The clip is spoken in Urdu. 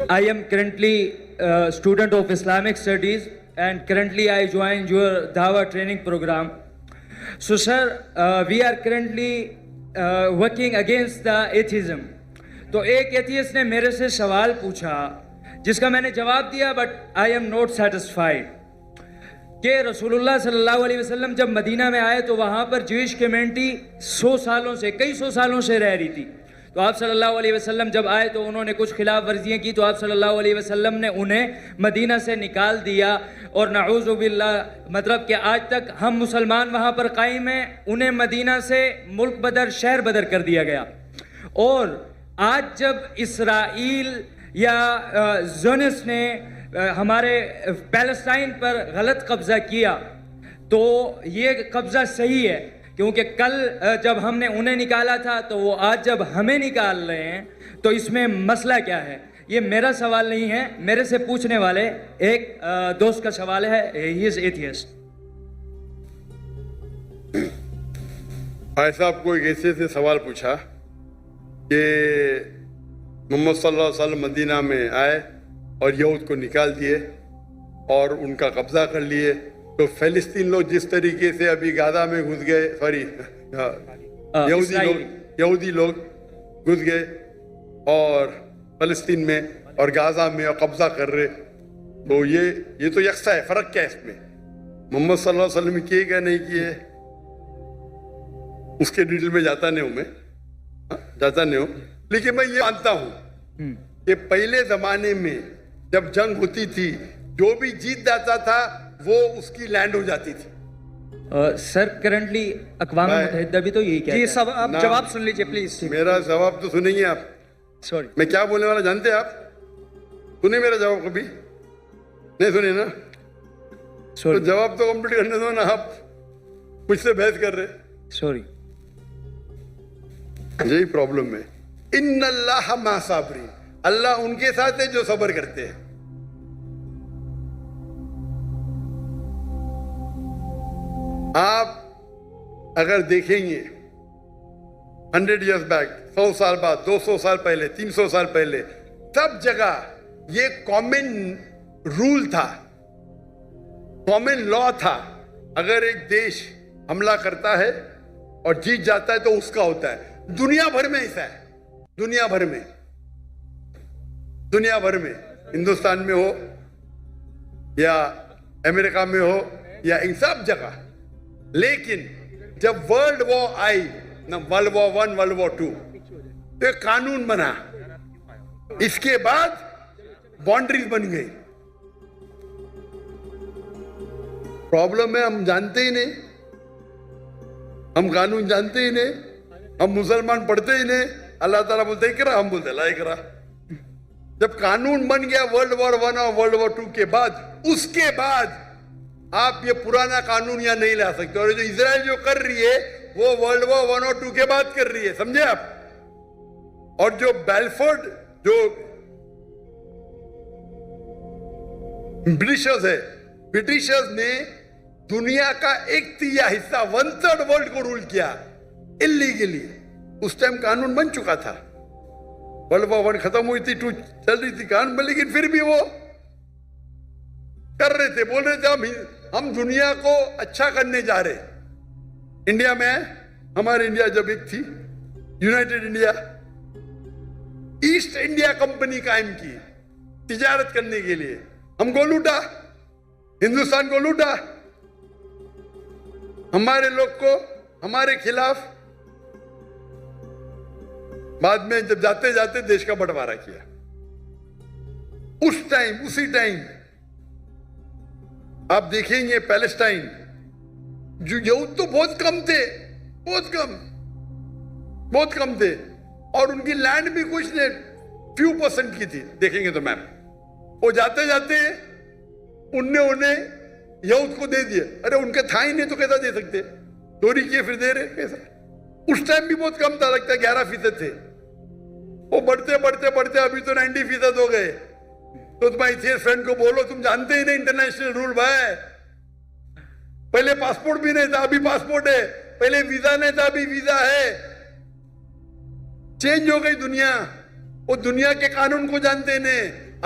I am currently a student of Islamic Studies, and currently I joined your Dawah training program. So sir, we are currently working against the atheism. تو ایک ایتھیسٹ نے میرے سے سوال پوچھا جس کا میں نے جواب دیا, but I am not satisfied, کہ رسول اللہ صلی اللہ علیہ وسلم جب مدینہ میں آئے تو وہاں پر جوئش کمیونٹی کئی سو سالوں سے رہ رہی تھی. تو آپ صلی اللہ علیہ وسلم جب آئے تو انہوں نے کچھ خلاف ورزیاں کی, تو آپ صلی اللہ علیہ وسلم نے انہیں مدینہ سے نکال دیا, اور نعوذ باللہ مطلب کہ آج تک ہم مسلمان وہاں پر قائم ہیں, انہیں مدینہ سے ملک بدر شہر بدر کر دیا گیا. اور آج جب اسرائیل یا زونس نے ہمارے پیلسٹائن پر غلط قبضہ کیا, تو یہ قبضہ صحیح ہے, کیونکہ کل جب ہم نے انہیں نکالا تھا تو وہ آج جب ہمیں نکال رہے ہیں, تو اس میں مسئلہ کیا ہے؟ یہ میرا سوال نہیں ہے, میرے سے پوچھنے والے ایک دوست کا سوال ہے, ہی از ایتھیسٹ. بھائی صاحب کو ایک ایسے سے سوال پوچھا کہ محمد صلی اللہ علیہ وسلم مدینہ میں آئے اور یہود کو نکال دیے اور ان کا قبضہ کر لیے, تو فلسطین لوگ جس طریقے سے ابھی غزہ میں گھس گئے, سوری یہودی لوگ گھس گئے اور فلسطین میں اور غزہ میں اور قبضہ کر رہے, تو یہ تو یکساں ہے. فرق کیا ہے اس میں؟ محمد صلی اللہ علیہ وسلم کیے کیا نہیں کیے اس کے ڈیٹیل میں جاتا نہیں ہوں, لیکن میں یہ مانتا ہوں کہ پہلے زمانے میں جب جنگ ہوتی تھی جو بھی جیت جاتا تھا وہ اس کی لینڈ ہو جاتی تھی. سر کرنٹلی اقوام متحدہ بھی تو یہی کہتا ہے. جی سب آپ جواب سن لیجئے پلیز. میرا جواب تو سنیں گے آپ. سوری, میں کیا بولنے والا جانتے ہیں آپ؟ سنیں میرا جواب کبھی نہیں سنے نا, تو جواب تو کمپلیٹ کرنے دو نا, آپ مجھ سے بحث کر رہے. سوری, یہی پرابلم ہے. ان اللہ مع صابرین, اللہ ان کے ساتھ ہے جو صبر کرتے ہیں. آپ اگر دیکھیں گے 100 years بیک, 100 سال بعد, 200 سال پہلے, 300 سال پہلے, سب جگہ یہ کامن رول تھا, کامن لا تھا. اگر ایک دیش حملہ کرتا ہے اور جیت جاتا ہے تو اس کا ہوتا ہے. دنیا بھر میں ایسا ہے, دنیا بھر میں, ہندوستان میں ہو یا امریکہ میں ہو یا ان سب جگہ. لیکن جب ورلڈ وار آئی, نہ ورلڈ وار 1, ورلڈ وار 2, تو ایک قانون بنا, اس کے بعد باؤنڈریز بن گئی. پرابلم ہے ہم جانتے ہی نہیں, ہم قانون جانتے ہی نہیں, ہم مسلمان پڑھتے ہی نہیں. اللہ تعالیٰ بولتے اقرا, ہم بولتے لا اقرا. جب قانون بن گیا ورلڈ وار 1 اور ورلڈ وار 2 کے بعد, اس کے بعد آپ یہ پرانا قانون یہاں نہیں لا سکتے. اور جو اسرائیل جو کر رہی ہے وہ ورلڈ وار 1 اور 2 کے بعد کر رہی ہے, سمجھے آپ. اور جو بیلفورڈ جو برٹشرز نے دنیا کا 1/3 حصہ 1/3 ورلڈ کو رول کیا اللیگلی. اس ٹائم قانون بن چکا تھا, ورلڈ وار 1 ختم ہوئی تھی, 2 چل رہی تھی قانون, لیکن پھر بھی وہ کر رہے تھے, بول رہے تھے ہم دنیا کو اچھا کرنے جا رہے. انڈیا میں ہمارے انڈیا جب ایک تھی United India, East India company قائم کی تجارت کرنے کے لیے. ہم کو لوٹا, ہندوستان کو لوٹا, ہمارے لوگ کو ہمارے خلاف. بعد میں جب جاتے جاتے دیش کا بٹوارا کیا. اسی ٹائم آپ دیکھیں گے پیلسٹائن, جو یہود تو بہت کم تھے, بہت کم تھے, اور ان کی لینڈ بھی کچھ نہیں, few percent کی تھی. دیکھیں گے تو میم وہ جاتے جاتے انہیں یہود کو دے دیا. ارے ان کے تھا ہی نہیں تو کیسا دے سکتے, چوری کیے پھر دے رہے کیسا. اس ٹائم بھی بہت کم تھا, لگتا ہے 11% تھے. وہ بڑھتے ابھی تو 90% ہو گئے. تو تمہارے ایتھیسٹ فرینڈ کو بولو تم جانتے ہی نہیں انٹرنیشنل رول بھائی. پہلے پاسپورٹ بھی نہیں تھا, ابھی پاسپورٹ ہے. پہلے ویزا نہیں تھا, ابھی ویزا ہے. چینج ہو گئی دنیا. وہ دنیا کے قانون کو جانتے نہیں.